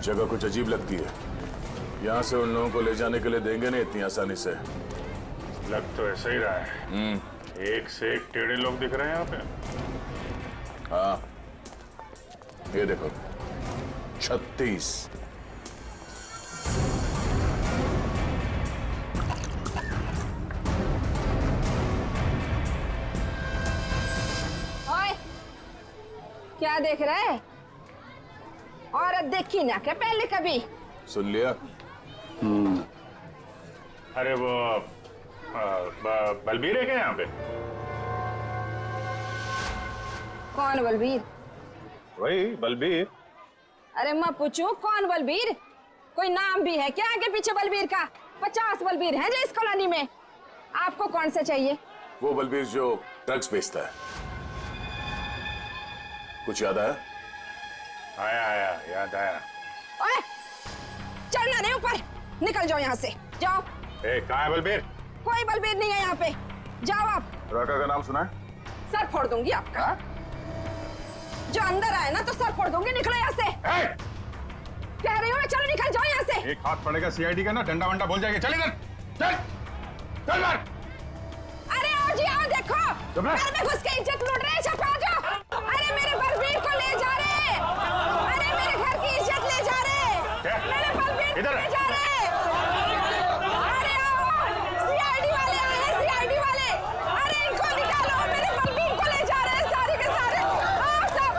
जगह कुछ अजीब लगती है। यहाँ से उन लोगों को ले जाने के लिए देंगे नहीं इतनी आसानी से। लग तो ऐसा ही रहा है। एक से एक टेढ़े लोग दिख रहे हैं यहाँ पे। हाँ, ये देखो 36। ओए, क्या देख रहे हैं? औरत देखी ना क्या पहले कभी? सुन लिया? अरे वो बलबीर है क्या यहाँ पे? कौन बलबीर? वही बलबीर। अरे मैं पूछूं कौन बलबीर? कोई नाम भी है क्या आगे पीछे बलबीर का? 50 बलबीर हैं जो इस कॉलोनी में। आपको कौन सा चाहिए? वो बलबीर जो ड्रग्स बेचता है। कुछ याद आया? आया याद आया। ओए, चढ़ना नहीं ऊपर, निकल जाओ यहाँ से, जाओ। कहाँ है बलबीर? कोई बलबीर नहीं है यहाँ पे, जाओ आप। राका का नाम सुना है? सर फोड़ दूंगी आपका। जो अंदर आए ना तो सर फोड़ दूंगी, निकलो यहाँ से। कह रही हूँ मैं, चलो निकल जाओ यहाँ से। एक हाथ पड़ेगा सीआईडी का ना, डंडा वंडा बोल जाएगा। चल इधर, चल चल मार। अरे आओ जी आओ, देखो घर में घुस के इज्जत लूट रहे हैं, छपा जाओ। अरे मेरे बलबीर को ले जा रहे, अरे मेरे घर की इज्जत ले जा रहे, मेरे बलबीर को ले जा रहे। अरे आओ, सीआईडी वाले आए हैं, सीआईडी वाले। अरे इनको निकालो, मेरे बलबीर को ले जा रहे हैं सारे के सारे। आओ सब।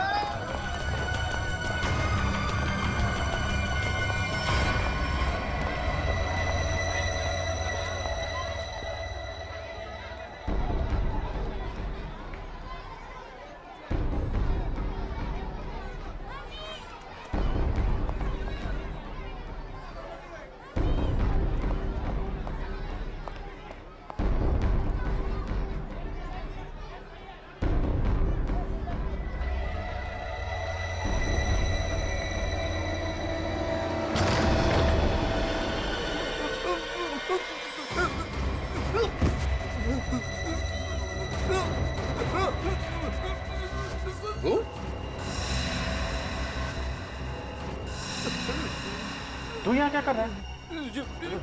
तू यहाँ क्या कर रहा है?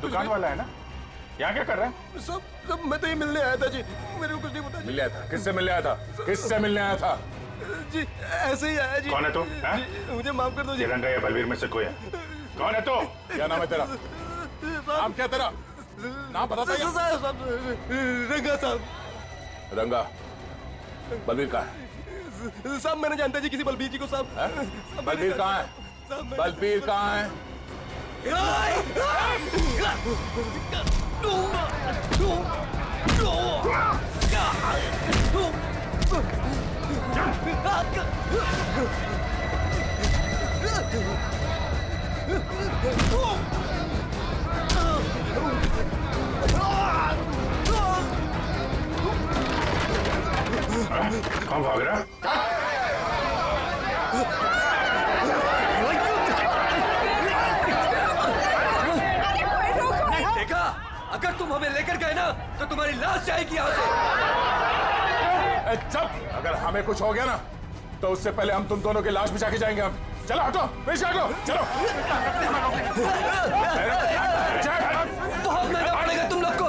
दुकान वाला है ना, यहाँ क्या कर रहा है? सब मैं तो ही मिलने आया था जी, मेरे को कुछ नहीं पता जी। मिलने आया था? किससे मिलने आया था? किससे मिलने आया था? जी ऐसे ही आया जी। कौन है तू? जी, मुझे माफ कर दो जी। रंगा या बलबीर में से कोई है? कौन है तू? क्या नाम है तेरा? नाम क्या तेरा? नाम बता दो। रंगा साहब। रंगा। बलबीर कहाँ है? साहब मैंने जानता जी किसी बलबीर जी को साहब। बलबीर कहाँ है? बलबीर कहाँ है? कौन भाग रहा? देखा, अगर तुम हमें लेकर गए ना तो तुम्हारी लाश जाएगी यहाँ से। चुप! अगर हमें कुछ हो गया ना तो उससे पहले हम तुम दोनों की लाश बिछा के जाएंगे। हम चलो, हटो, पीछे हटो, चलो। बहुत महंगा पड़ेगा तुम लोग को।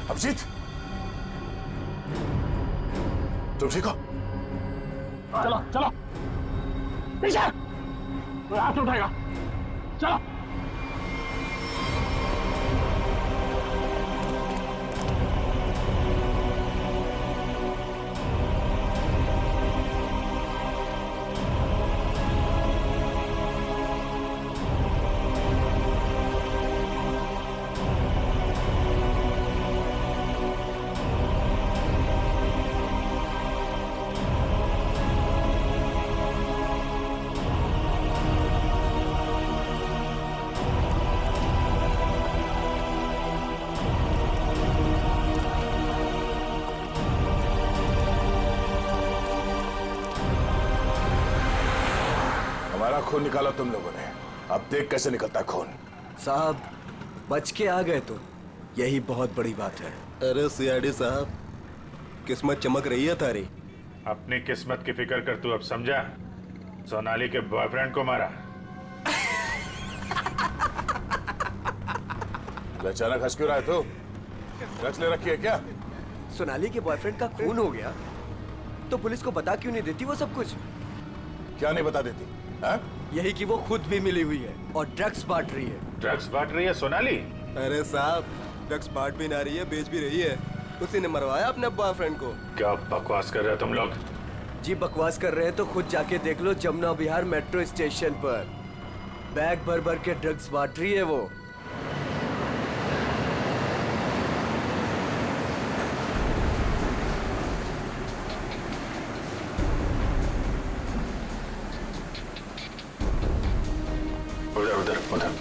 अभिजीत, तुम ठीक हो? चलो चलो पीछे, कोई हाथ उठाएगा, चलो। हमारा खून निकाला तुम लोगों ने, अब देख कैसे निकलता है खून। साहब बच के आ गए तो यही बहुत बड़ी बात है। अरे सीआईडी साहब, किस्मत चमक रही है तारी। अपनी किस्मत की फिक्र कर, तू अब समझा? सोनाली के बॉयफ्रेंड को मारा। अचानक हंस क्यों रहा है तू? ड्रग्स ले रखी है क्या? सोनाली के बॉयफ्रेंड का खून हो गया तो पुलिस को बता क्यों नहीं देती वो सब कुछ? क्या नहीं बता देती है? यही कि वो खुद भी मिली हुई है और ड्रग्स बांट रही है। ड्रग्स बांट रही है सोनाली? अरे साहब, ड्रग्स बांट भी ना रही है, बेच भी रही है। उसी ने मरवाया अपने बॉयफ्रेंड को। क्या बकवास कर रहे हो तुम लोग? जी बकवास कर रहे हैं तो खुद जाके देख लो, जमुना विहार मेट्रो स्टेशन पर बैग भर भर के ड्रग्स बांट रही है वो। उधर उधर उधर।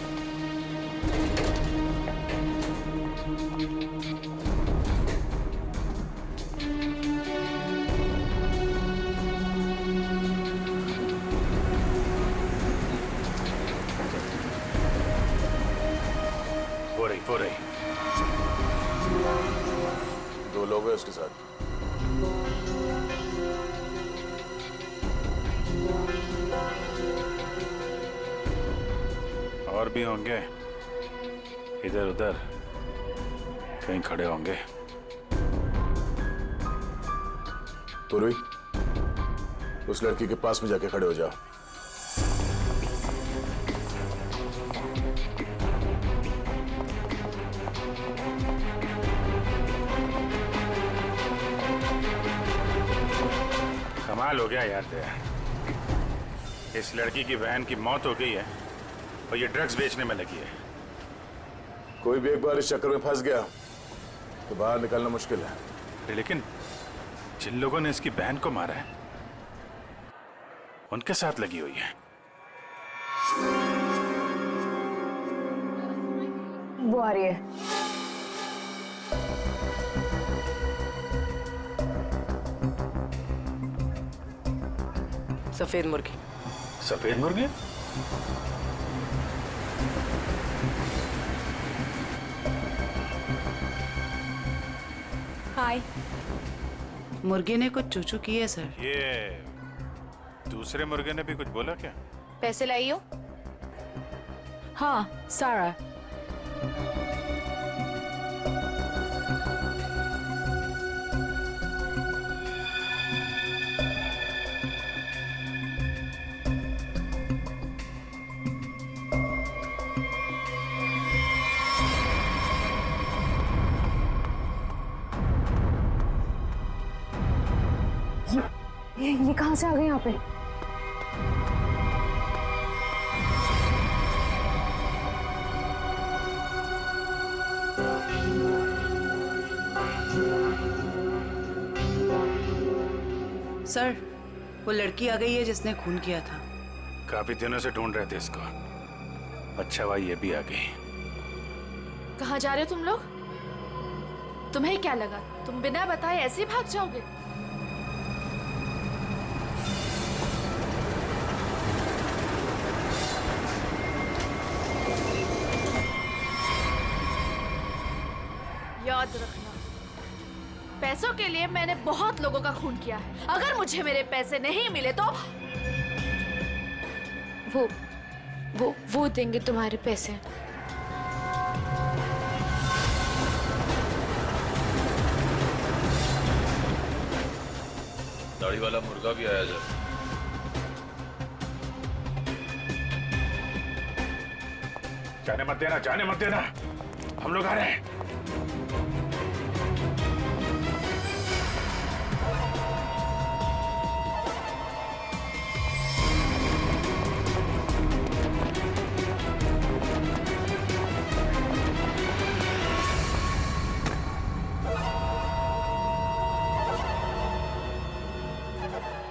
वो रही। दो लोग हैं उसके साथ। और भी होंगे, इधर उधर कहीं खड़े होंगे। पूर्वी, उस लड़की के पास में जाके खड़े हो जाओ। कमाल हो गया यार तेरा। इस लड़की की बहन की मौत हो गई है और ये ड्रग्स बेचने में लगी है। कोई भी एक बार इस चक्कर में फंस गया तो बाहर निकलना मुश्किल है। लेकिन जिन लोगों ने इसकी बहन को मारा है उनके साथ लगी हुई है। वो आ रही है। सफेद मुर्गी। सफेद मुर्गी? हाय। मुर्गे ने कुछ चूचू की है सर। ये दूसरे मुर्गे ने भी कुछ बोला क्या? पैसे लाई हो? हाँ, सारा। ये कहां से आ गए यहाँ पे? सर, वो लड़की आ गई है जिसने खून किया था। काफी दिनों से ढूंढ रहे थे इसको। अच्छा भाई ये भी आ गई। कहाँ जा रहे हो तुम लोग? तुम्हें क्या लगा तुम बिना बताए ऐसे ही भाग जाओगे? याद रखना, पैसों के लिए मैंने बहुत लोगों का खून किया है। अगर मुझे मेरे पैसे नहीं मिले तो वो देंगे तुम्हारे पैसे। दाढ़ी वाला मुर्गा भी आया जब। जाने मत देना, जाने मत देना, हम लोग आ रहे हैं।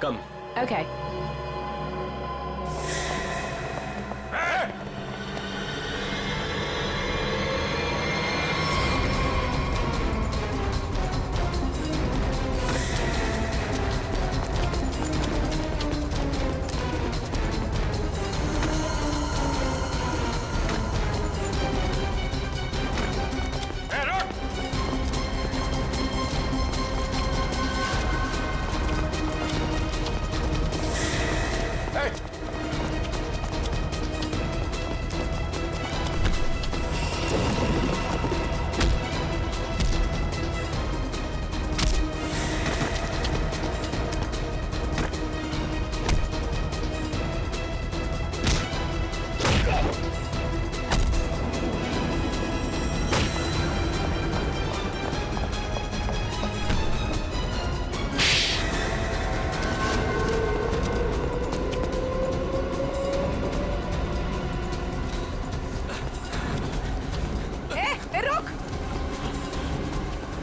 कम। Okay.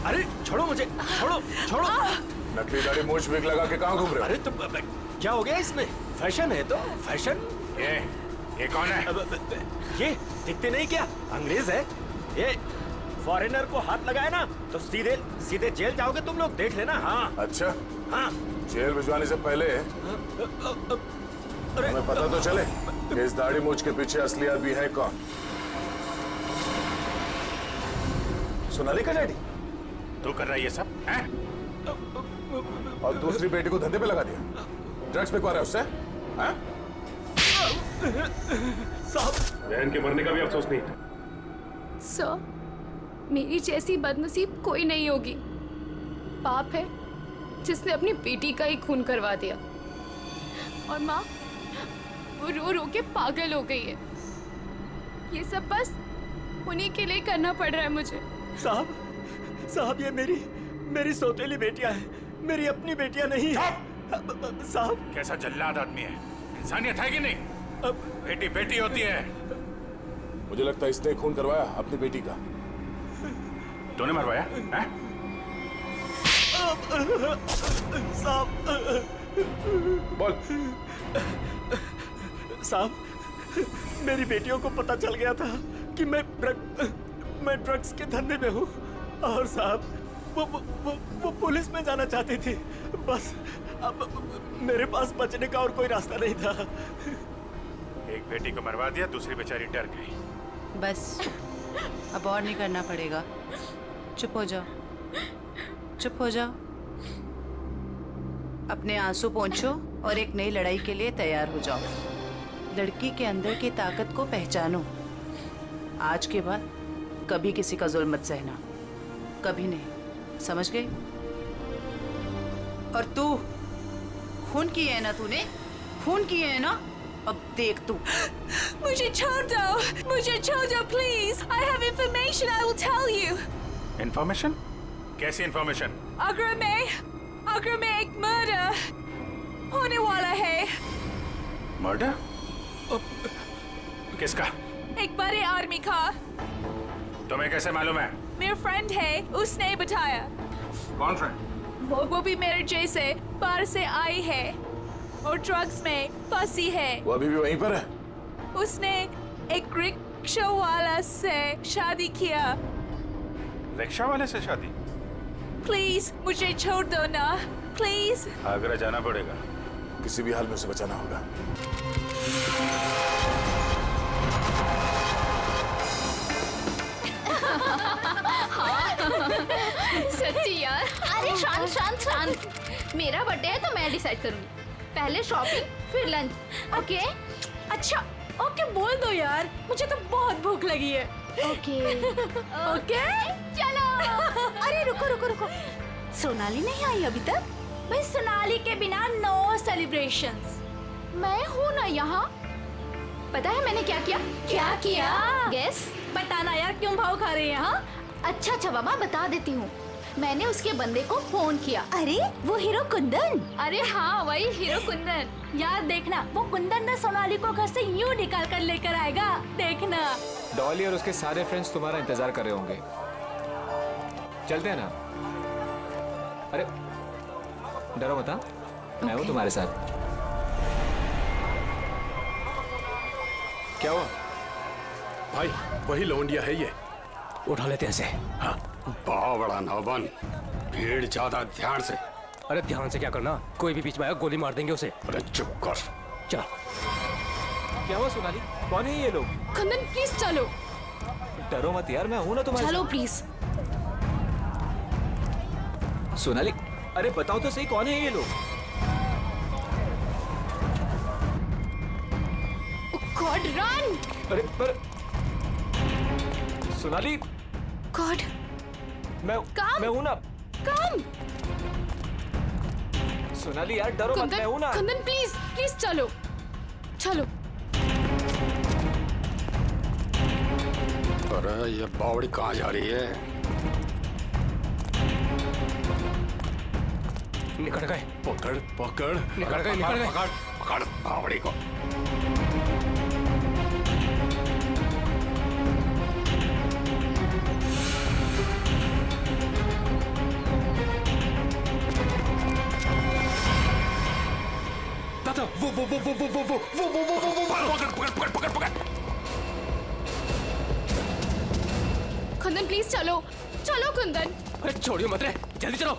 अरे छोड़ो मुझे, छोड़ो छोड़ो। नकली दाढ़ी मूछ विग लगा के कहाँ घूम रहे हो? अरे तो क्या हो गया इसमें? फैशन है तो फैशन। ये कौन है? ये दिखते नहीं क्या? अंग्रेज है ये। फॉरेनर को हाथ लगाए ना तो सीधे सीधे जेल जाओगे तुम लोग, देख लेना। हाँ अच्छा, हाँ। जेल भिजवाने से पहले हमें पता तो चले कि इस दाढ़ी मूछ के पीछे असली आदमी है कौन। सोनाली का डैडी तू कर रहा है ये सब हैं? और दूसरी बेटी को धंधे पे लगा दिया, ड्रग्स पे रहा है उससे। हैं? बहन के मरने का भी अफसोस नहीं था। सर, मेरी जैसी बदनसीब कोई नहीं होगी। पाप है जिसने अपनी बेटी का ही खून करवा दिया, और माँ वो रो रो के पागल हो गई है। ये सब बस उन्हीं के लिए करना पड़ रहा है मुझे। साहब ये मेरी सौतेली बेटियां हैं, मेरी अपनी बेटियां नहीं है। साहब कैसा जल्लाद आदमी है, इंसानियत है कि नहीं? बेटी बेटी होती है। मुझे लगता है इसने खून करवाया अपनी बेटी का। तूने मरवाया हैं? बोल। साहब मेरी बेटियों को पता चल गया था कि मैं ड्रग्स के धंधे में हूँ, और साहब वो पुलिस में जाना चाहती थी। बस अब मेरे पास बचने का और कोई रास्ता नहीं था। एक बेटी को मरवा दिया, दूसरी बेचारी डर गई। बस अब और नहीं करना पड़ेगा। चुप हो जाओ, चुप हो जाओ। अपने आंसू पोंछो और एक नई लड़ाई के लिए तैयार हो जाओ। लड़की के अंदर की ताकत को पहचानो। आज के बाद कभी किसी का जुल्म मत सहना, कभी नहीं, समझ गए? और तू खून किए है ना, तूने खून किए है ना, अब देख तू। मुझे छोड़ दो, मुझे छोड़ दो please. I have information, I will tell you. Information? कैसी इंफॉर्मेशन? आगरा में एक मर्डर होने वाला है। मर्डर? किसका? एक बड़े आदमी का। तुम्हें कैसे मालूम है? मेरा फ्रेंड है, उसने बताया। कौन फ्रेंड? वो भी मेरे जैसे बाहर से आई है और ड्रग्स में फंसी है। वो अभी भी वहीं पर है? उसने एक रिक्शा वाला से शादी किया। रिक्शा वाले से शादी? प्लीज मुझे छोड़ दो ना, प्लीज। आगरा जाना पड़ेगा। किसी भी हाल में उसे बचाना होगा। सच्ची यार। अरे शांत शांत शांत। मेरा बर्थडे है तो मैं डिसाइड करूंगी। पहले शॉपिंग फिर लंच, ओके? अच्छा ओके बोल दो यार, मुझे तो बहुत भूख लगी है। ओके ओके चलो। अरे रुको रुको रुको, सोनाली नहीं आई अभी तक? भाई सोनाली के बिना नो सेलिब्रेशंस। मैं हूँ ना यहाँ। पता है मैंने क्या किया? क्या किया? गेस। बताना यार, क्यों भाव खा रहे हैं? हाँ अच्छा बाबा बता देती हूँ। मैंने उसके बंदे को फोन किया। अरे वो हीरो कुंदन। अरे हाँ वही हीरो कुंदन। यार देखना, वो कुंदन ना सोनाली को घर से यूं निकाल कर लेकर आएगा, देखना। डॉली और उसके सारे फ्रेंड्स तुम्हारा इंतजार कर रहे होंगे। चलते हैं ना? अरे डरो मत, मैं हूँ तुम्हारे साथ। क्या हुआ भाई? वही लौंडिया है ये। उठा लेते हैं इसे। हाँ, बहुत बड़ा नौबन, भीड़ ज्यादा, ध्यान से। अरे ध्यान से क्या करना, कोई भी बीच में आया गोली मार देंगे उसे। अरे चुप कर। चल। क्या हुआ सोनाली, कौन है ये लोग? कुंदन प्लीज चलो। डरो मत यार, मैं हूं ना तुम्हारे चलो साथ। प्लीज। सोनाली अरे बताओ तो सही, कौन है ये लोग? God run. अरे पर सोनाली। गॉड। मैं हूं ना। कम। सोनाली यार डरो मत, मैं हूं ना। कुंदन प्लीज प्लीज चलो चलो। अरे ये बावड़ी कहाँ जा रही है? निकल गए। पकड़ पकड़, निकल गए, निकल गए। पकड़ पकड़ बावड़ी को। वो पकड़। कुंदन प्लीज चलो चलो कुंदन। अरे छोड़ियो मत रे, जल्दी चलो।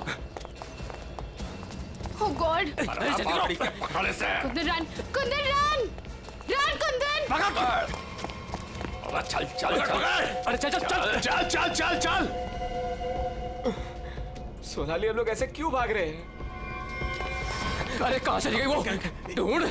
ओह गॉड। अरे जल्दी करो। पकड़ इसे। Kundan run, Kundan run, run Kundan. पकड़। अरे चल चल चल। अरे चल चल चल चल चल चल चल। सोनाली हम लोग ऐसे क्यों भाग रहे हैं? अरे कहाँ चली गई वो? ढूंढ।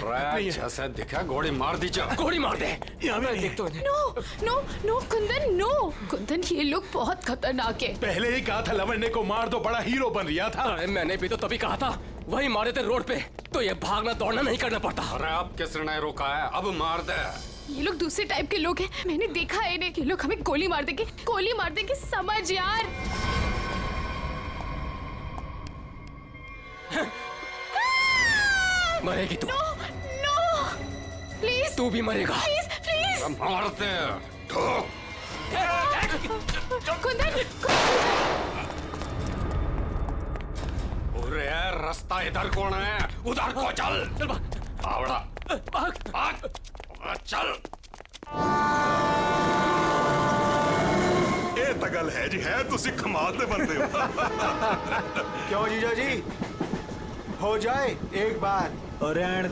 जैसे दिखा गोली मार दी। गोली मार दे। देख तो no no no Kundan no. Kundan ये लोग बहुत खतरनाक है। पहले ही कहा था लवंडे को मार दो, बड़ा हीरो बन रहा था। अरे मैंने भी तो तभी कहा था, वही मारे थे रोड पे, तो ये भागना दौड़ना नहीं करना पड़ता। अरे अब किसने रोका है? अब मार दे। ये लोग दूसरे टाइप के लोग हैं, मैंने देखा है इन्हें। ये लोग हमें गोली मार देंगे, समझ यार। मरेगी तू। No no please. तू भी मरेगा। Please please. मार दे। कुंदन। अरे रास्ता इधर कौन है? उधर को चल। आवड़ा भाग। चल। ਇਹ ਤਾਂ ਗੱਲ ਹੈ ਜੀ, ਹੈ ਤੁਸੀਂ ਕਮਾਲ ਦੇ ਬੰਦੇ ਹੋ। क्यों जीजा जी, हो जाए एक बार। और रहन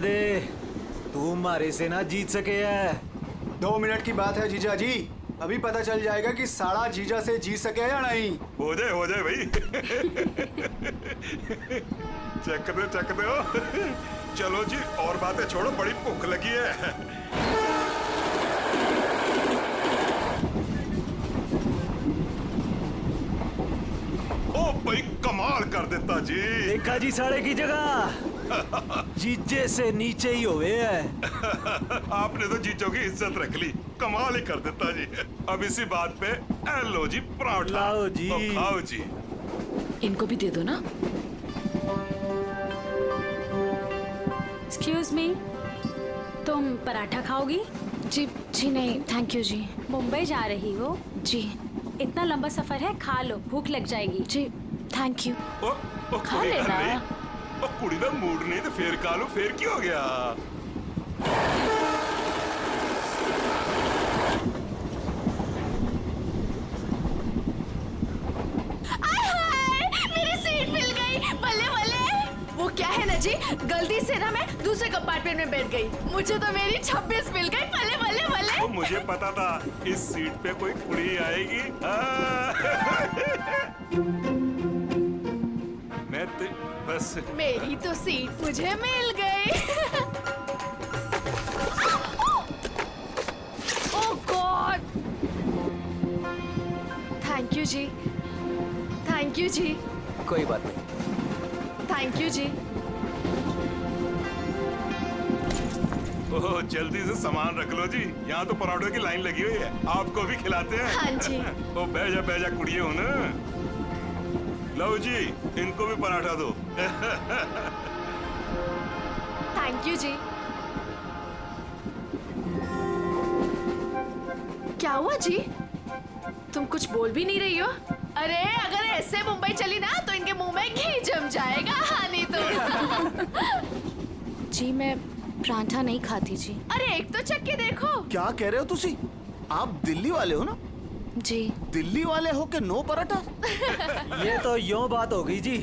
दे, तू हमारे से ना जीत सके है। 2 मिनट की बात है जीजा जी, अभी पता चल जाएगा कि साड़ा जीजा से जीत सके या नहीं। हो जाए भाई। चक दो। चलो जी, और बातें छोड़ो, बड़ी भूख लगी है। ओ भाई कमाल कर देता जी। देखा जी साड़े की जगह जीजे से नीचे ही हुए है। आपने तो जीजों की इज्जत रख ली, कमाल ही कर देता जी। अब इसी बात पे लो जी पराठा। लाओ जी। तो खाओ जी। इनको भी दे दो ना। एक्सक्यूज मी, तुम पराठा खाओगी? जी नहीं थैंक यू जी। मुंबई जा रही हो? जी। इतना लंबा सफर है, खा लो, भूख लग जाएगी। जी थैंक यू। खा लेना। कुड़ी दा मूड नहीं तो फिर खा लो, फिर क्या हो गया? मेरी सीट मिल गई, बल्ले बल्ले। वो क्या है ना जी, गलती से ना मैं दूसरे कंपार्टमेंट में बैठ गई, मुझे तो मेरी 26 मिल गई। बल्ले बल्ले बल्ले। तो मुझे पता था इस सीट पे कोई कुड़ी आएगी। मैं तो बस मेरी तो सीट मुझे मिल गई। यू जी, थैंक यू जी, कोई बात नहीं। थैंक यू जी। ओह, जल्दी से सामान रख लो जी, यहाँ तो पराठों की लाइन लगी हुई है, आपको भी खिलाते हैं। हाँ जी। ओ बैजा कुड़िए हो ना। लो जी, इनको भी पराठा दो। थैंक यू जी। क्या हुआ जी? तुम कुछ बोल भी नहीं रही हो? अरे अगर ऐसे मुंबई चली ना तो इनके मुंह में घी जम जाएगा। हाँ नहीं तो। जी मैं पराठा नहीं खाती जी। अरे एक तो चख के देखो। क्या कह रहे हो तुसी? आप दिल्ली वाले हो ना? जी। दिल्ली वाले हो के नो पराठा? ये तो यूं बात हो गई जी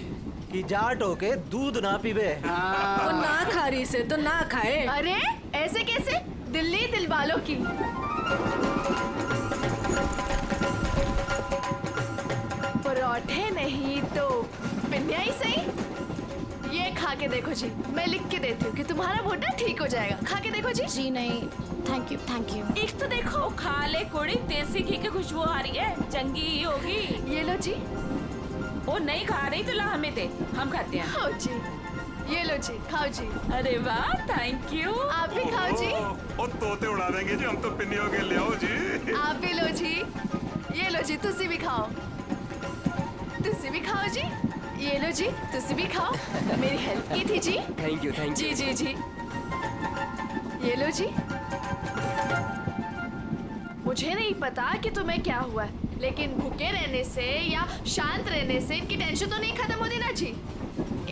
कि जाट हो के दूध ना पीवे। वो ना खा रही से तो ना खाए। अरे ऐसे कैसे? दिल्ली दिल वालों की। पराठे नहीं तो पिन्निया ही सही। ये खा के देखो जी, मैं लिख के देती हूँ कि तुम्हारा भुट्टा ठीक हो जाएगा। खा के देखो जी। जी नहीं, थैंक यू। एक तो देखो। खा ले कुड़ी, देसी घी की खुशबू आ रही है, चंगी ही होगी। ये लो जी। वो नहीं खा रही तो ला हमें दे, हम खाते हैं। खाओ जी, ये लो जी, खाओ जी। अरे वाह, थैंक यू। आप भी खाओ जी। ओ तोते उड़ा देंगे जी, हम तो पिन्नियों के ले आओ जी। आप भी लो जी, ये लो जी, तुसी भी खाओ। तुसी भी खाओ जी, ये लो जी, तुसी भी खाओ। मेरी हेल्प की थी जी। थैंक यू जी जी जी। ये लो जी। मुझे नहीं पता कि तुम्हें क्या हुआ है, लेकिन भूखे रहने से या शांत रहने से इनकी टेंशन तो नहीं खत्म होती ना जी।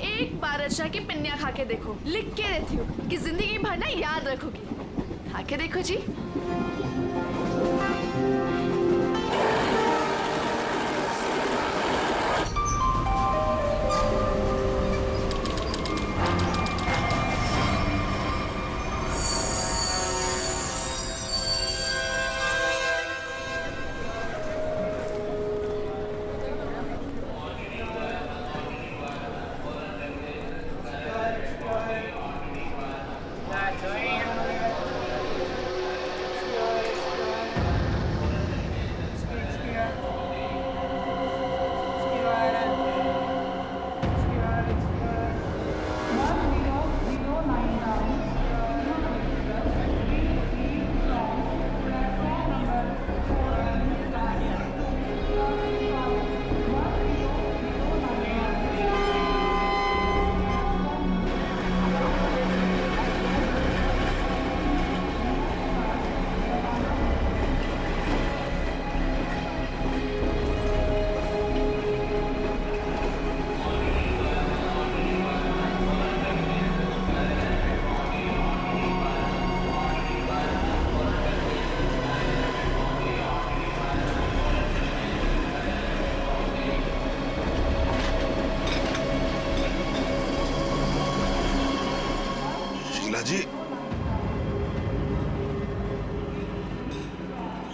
एक बार अच्छा की पिन्निया खा के देखो, लिख के रहती हूँ कि जिंदगी भर ना याद रखोगी। खा के देखो जी।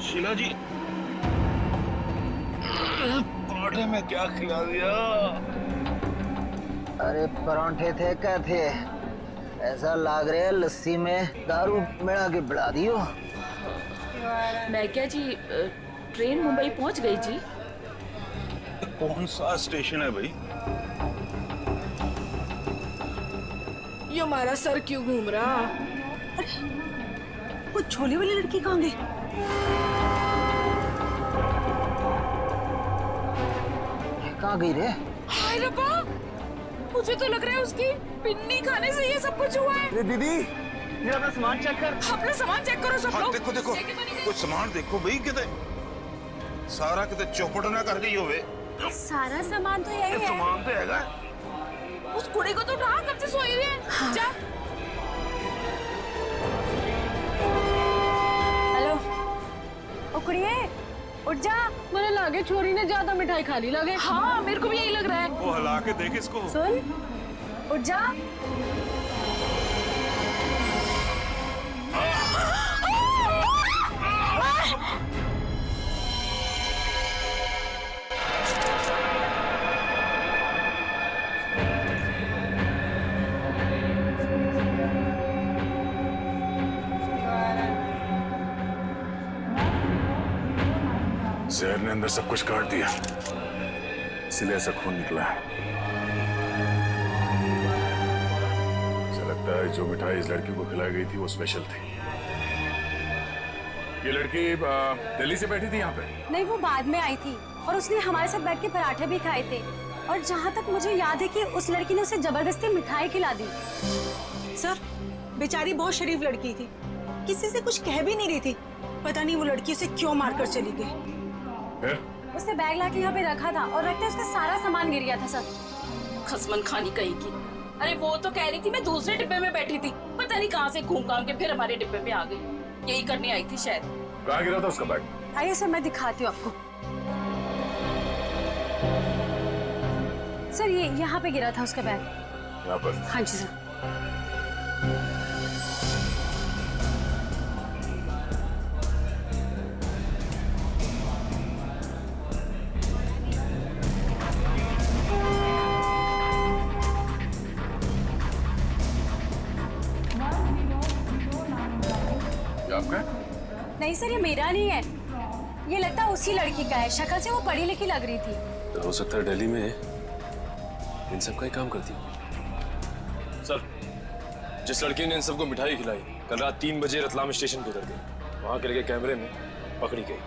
शीला जी, पराठे में क्या खिला दिया? अरे परांठे थे क्या थे? ऐसा लाग रहा है लस्सी में दारू मिला के बढ़ा दियो। मैं क्या जी, ट्रेन मुंबई पहुंच गई जी। कौन सा स्टेशन है भाई? ये हमारा सर क्यों घूम रहा? अरे वो छोले वाली लड़की कहाँ गई? कहाँ गई रे? हाय रब्बा, मुझे तो लग रहा है उसकी पिन्नी खाने से ये सब कुछ हुआ है। दीदी, ये अपना सामान चेक कर। अपना सामान चेक करो सब लोग। देखो देखो, कुछ सामान देखो भाई, किते सारा किते चौपट ना कर गई होवे। सारा सामान तो यही है। सामान तो हैगा। उस कुड़ी को तो उठा, कब से सोई हुई है। हाँ। जा। हेलो, ओ कुड़िए, उठ जा। मुझे लगे छोरी ने ज्यादा मिठाई खा ली लगे। हाँ, मेरे को भी यही लग रहा है। वो हिला के देख इसको। सुन, उठ जा। जहर ने अंदर सब कुछ काट दिया, इसलिए ऐसा खून निकला है। मुझे लगता है जो मिठाई इस लड़की को खिलाई गई थी वो स्पेशल थी। ये लड़की दिल्ली से बैठी थी यहाँ पे? नहीं, वो बाद में आई थी और उसने हमारे साथ बैठ के पराठे भी खाए थे। और जहाँ तक मुझे याद है कि उस लड़की ने उसे जबरदस्ती मिठाई खिला दी। सर, बेचारी बहुत शरीफ लड़की थी, किसी से कुछ कह भी नहीं रही थी। पता नहीं वो लड़की उसे क्यों मारकर चली गई। उसने बैग लाके यहाँ पे रखा था और रखते उसका सारा सामान गिर गया था सर। खसमन खानी कहीं की। अरे वो तो कह रही थी मैं दूसरे डिब्बे में बैठी थी, पता नहीं कहाँ से घूम घाम के फिर हमारे डिब्बे पे आ गई। यही करने आई थी शायद। कहाँ गिरा था उसका बैग? आइए सर, मैं दिखाती हूँ आपको। सर, ये यहाँ पे गिरा था उसका बैग। यहाँ पर? हाँ जी सर। आपका? नहीं सर, ये मेरा नहीं है, ये लगता है उसी लड़की का है। शक्ल से वो पढ़ी लिखी लग रही थी। तो हो सकता है दिल्ली में इन सब का ही काम करती हो। सर, जिस लड़की ने इन सबको मिठाई खिलाई कल रात 3 बजे रतलाम स्टेशन पे उतर गई, वहां के लगे कैमरे में पकड़ी गई।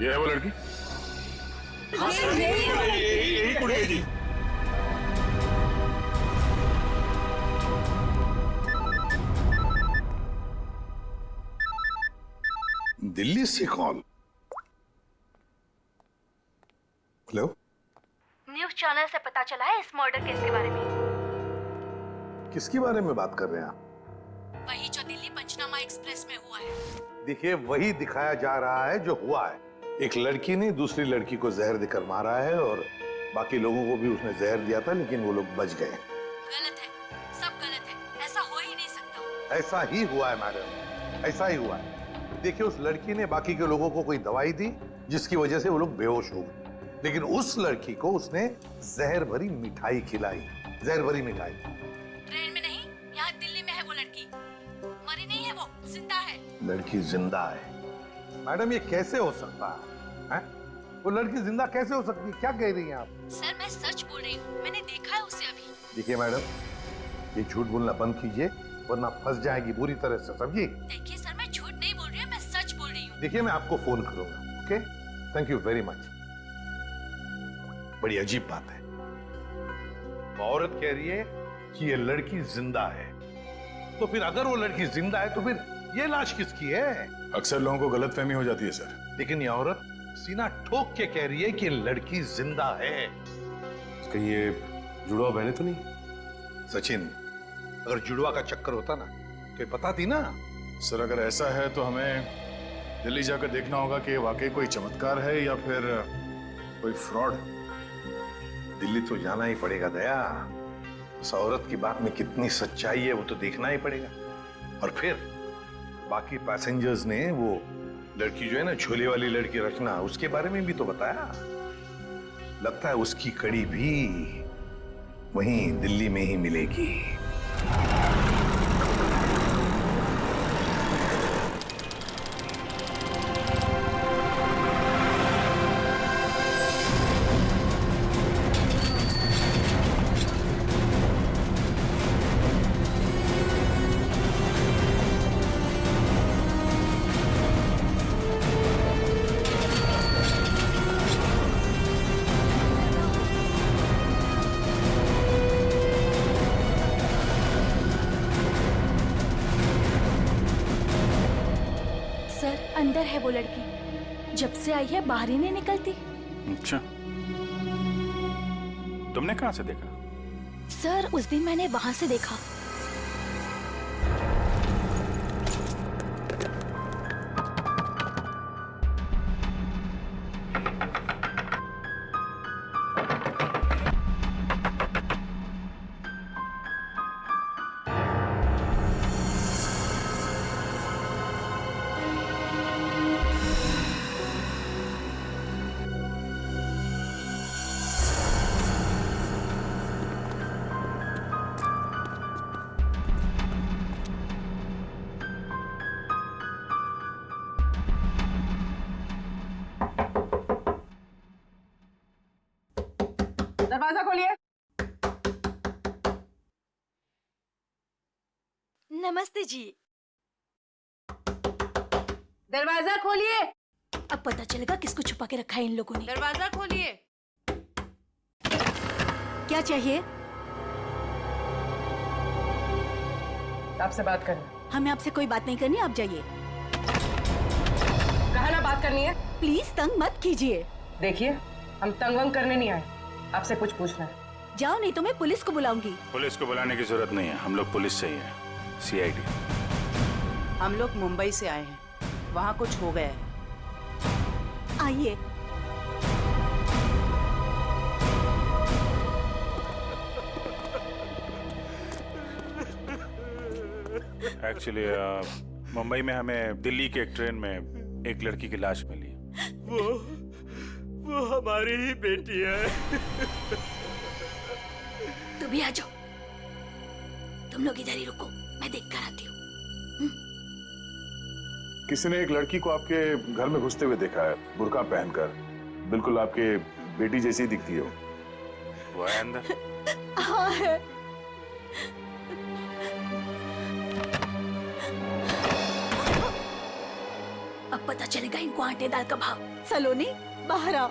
ये है वो लड़की? यही कुड़ी थी। दिल्ली से कॉल। हेलो, न्यूज़ चैनल से पता चला है इस मर्डर केस के बारे में। किसके बारे में बात कर रहे हैं आप? वही जो दिल्ली पंचनामा एक्सप्रेस में हुआ है। देखिए, वही दिखाया जा रहा है जो हुआ है। एक लड़की ने दूसरी लड़की को जहर देकर मारा है और बाकी लोगों को भी उसने जहर दिया था, लेकिन वो लोग बच गए। गलत है, सब गलत है, ऐसा हो ही नहीं सकता। ऐसा ही हुआ है मैडम, ऐसा ही हुआ है। देखिए, उस लड़की ने बाकी के लोगों को कोई दवाई दी जिसकी वजह से वो लोग बेहोश हो गए, लेकिन उस लड़की को उसने जहर भरी मिठाई खिलाई। जहर भरी मिठाई। ट्रेन में नहीं, यहाँ दिल्ली में है वो लड़की। मरी नहीं है, वो जिंदा है। लड़की जिंदा है? मैडम, ये कैसे हो सकता है? वो लड़की जिंदा कैसे हो सकती है? क्या कह रही हैं आप? सर, मैं सच बोल रही हूँ, मैंने देखा है उसे अभी। देखिए मैडम, ये झूठ बोलना बंद कीजिए वरना फंस जाएगी बुरी तरह से, समझी? देखिए सर, मैं झूठ नहीं बोल रही हूँ, मैं सच बोल रही हूँ। देखिए, मैं आपको फोन करूंगा, okay? Thank you very much. बड़ी अजीब बात है, वो औरत कह रही है कि ये लड़की जिंदा है, तो फिर अगर वो लड़की जिंदा है तो फिर ये लाश किसकी है? अक्सर लोगों को गलतफहमी हो जाती है सर। लेकिन ये औरत सीना ठोक के कह रही है कि लड़की जिंदा है। कहीं ये जुड़वा बहने तो नहीं? सचिन, अगर जुड़वा का चक्कर होता ना तो ये बताती ना। सर, अगर ऐसा है तो हमें दिल्ली जाकर देखना होगा कि वाकई कोई चमत्कार है या फिर कोई फ्रॉड। दिल्ली तो जाना ही पड़ेगा दया। उस औरत की बात में कितनी सच्चाई है वो तो देखना ही पड़ेगा। और फिर बाकी पैसेंजर्स ने वो लड़की जो है ना, झोले वाली लड़की रचना, उसके बारे में भी तो बताया। लगता है उसकी कड़ी भी वहीं दिल्ली में ही मिलेगी। अंदर है वो लड़की, जब से आई है बाहर ही नहीं निकलती। अच्छा, तुमने कहां से देखा? सर, उस दिन मैंने वहां से देखा। दरवाजा खोलिए। नमस्ते जी। दरवाजा खोलिए। अब पता चलेगा किसको छुपा के रखा है इन लोगों ने। दरवाजा खोलिए। क्या चाहिए? आपसे बात करनी। हमें आपसे कोई बात नहीं करनी, आप जाइए। कहा ना बात करनी है। प्लीज तंग मत कीजिए। देखिए, हम तंग वंग करने नहीं आए, आपसे कुछ पूछना है। जाओ नहीं तो मैं पुलिस को बुलाऊंगी। पुलिस को बुलाने की जरूरत नहीं है, हम लोग पुलिस से ही हैं, CID। हम लोग मुंबई से आए हैं, वहाँ कुछ हो गया है। आइए। एक्चुअली मुंबई में हमें दिल्ली के एक ट्रेन में एक लड़की की लाश मिली। वो हमारी ही बेटी है। तुम भी आ जाओ। तुम लोग इधर ही रुको, मैं देख कर आती हूँ। किसी ने एक लड़की को आपके घर में घुसते हुए देखा है, बुर्का पहनकर। बिल्कुल आपके बेटी जैसी दिखती है वो है अंदर। हाँ है। अब पता चलेगा इनको आटे दाल का भाव। सलोनी, बाहर आओ।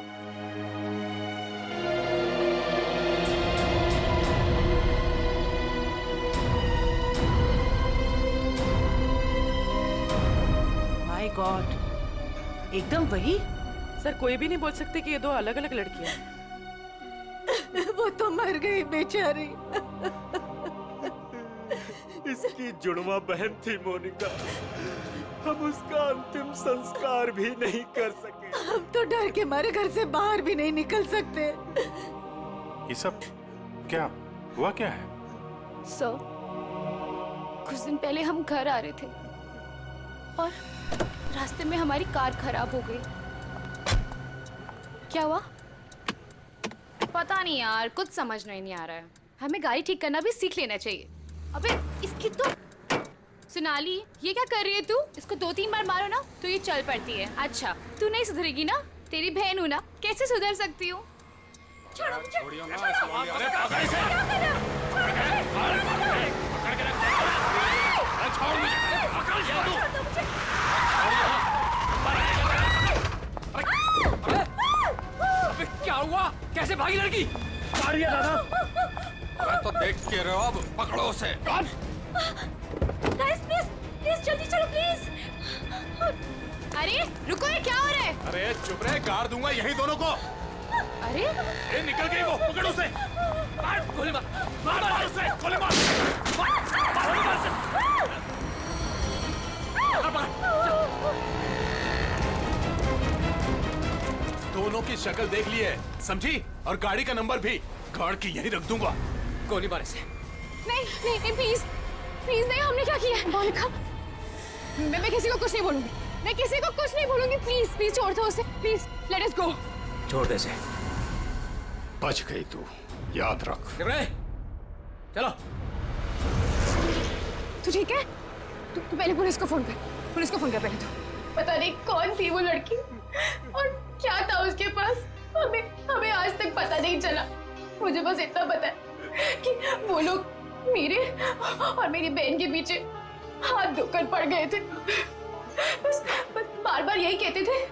माय गॉड, एकदम वही। सर, कोई भी नहीं बोल सकते कि ये दो अलग अलग लड़कियां हैं। वो तो मर गई बेचारी। इसकी जुड़वा बहन थी मोनिका। हम उसका अंतिम संस्कार भी नहीं कर सके। हम तो डर के मारे घर से बाहर भी नहीं निकल सकते। ये सब क्या हुआ, क्या है? सर, कुछ दिन पहले हम घर आ रहे थे और रास्ते में हमारी कार खराब हो गई। क्या हुआ? पता नहीं यार, कुछ समझ नहीं आ रहा है। हमें गाड़ी ठीक करना भी सीख लेना चाहिए। अबे इसकी तो सोनाली, ये क्या कर रही है तू? इसको 2-3 बार मारो ना तो ये चल पड़ती है। अच्छा, तू नहीं सुधरेगी ना? तेरी बहन हूँ ना, कैसे सुधर सकती हूँ? छोड़ो मुझे। क्या हुआ? कैसे भागी लड़की? मारिए दादा। मैं तो देख के रहो, अब पकड़ो उसे। गाइस प्लीज, प्लीज जल्दी चलो प्लीज। अरे रुको, ये क्या हो रहा है? अरे चुप रहे, गाड़ दूंगा यही दोनों को। अरे ए, निकल गई वो, पकड़ उसे। मार गोली मार, मार उसे, गोली मार। दोनों की शक्ल देख ली है, समझी? और गाड़ी का नंबर भी गाड़ के यहीं रख दूंगा। गोली मार इसे। नहीं नहीं नहीं, प्लीज प्लीज नहीं, हमने क्या किया है? मोनिका, मैं किसी को कुछ नहीं बोलूंगी। मैं किसी को कुछ नहीं बोलूंगी। प्लीज प्लीज छोड़ दो उसे, प्लीज लेट अस गो। छोड़ दे इसे। बच गई तू, याद रख। चलो। तू ठीक है? तू पहले पुलिस को फोन कर। पुलिस को फोन कर पहले। तो पता नहीं कौन थी वो लड़की और क्या था उसके पास। हमें आज तक पता नहीं चला। मुझे बस इतना पता है कि वो लोग मेरे और मेरी बहन के पीछे हाथ धोकर पड़ गए थे। बस बार बार यही कहते थे,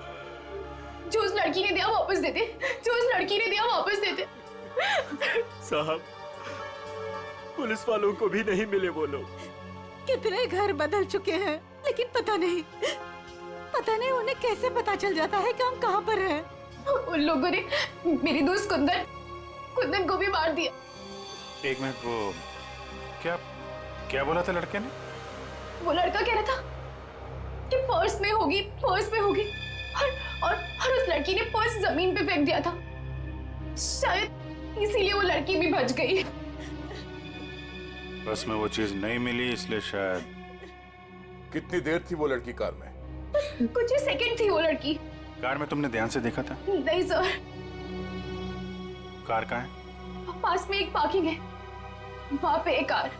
जो उस लड़की ने दिया वापस दे दे, जो उस लड़की ने दिया वापस दे दे। साहब, पुलिस वालों को भी नहीं मिले वो लोग। कितने घर बदल चुके हैं, लेकिन पता नहीं उन्हें कैसे पता चल जाता है कि हम कहाँ पर हैं। उन लोगों ने मेरी दोस्त कुंदन को भी मार दिया। एक मिनट, वो क्या बोला था लड़के ने? वो लड़का कह रहा था कि पर्स में होगी और उस लड़की ने पर्स जमीन पे फेंक दिया था। शायद इसीलिए वो लड़की भी बच गई। बस में वो चीज नहीं मिली, इसलिए शायद। कितनी देर थी वो लड़की कार में? कुछ ही सेकंड थी वो लड़की। कार में तुमने ध्यान से देखा था? नहीं सर। कार कहाँ है? पास में एक पार्किंग है, वहां पे एक कार।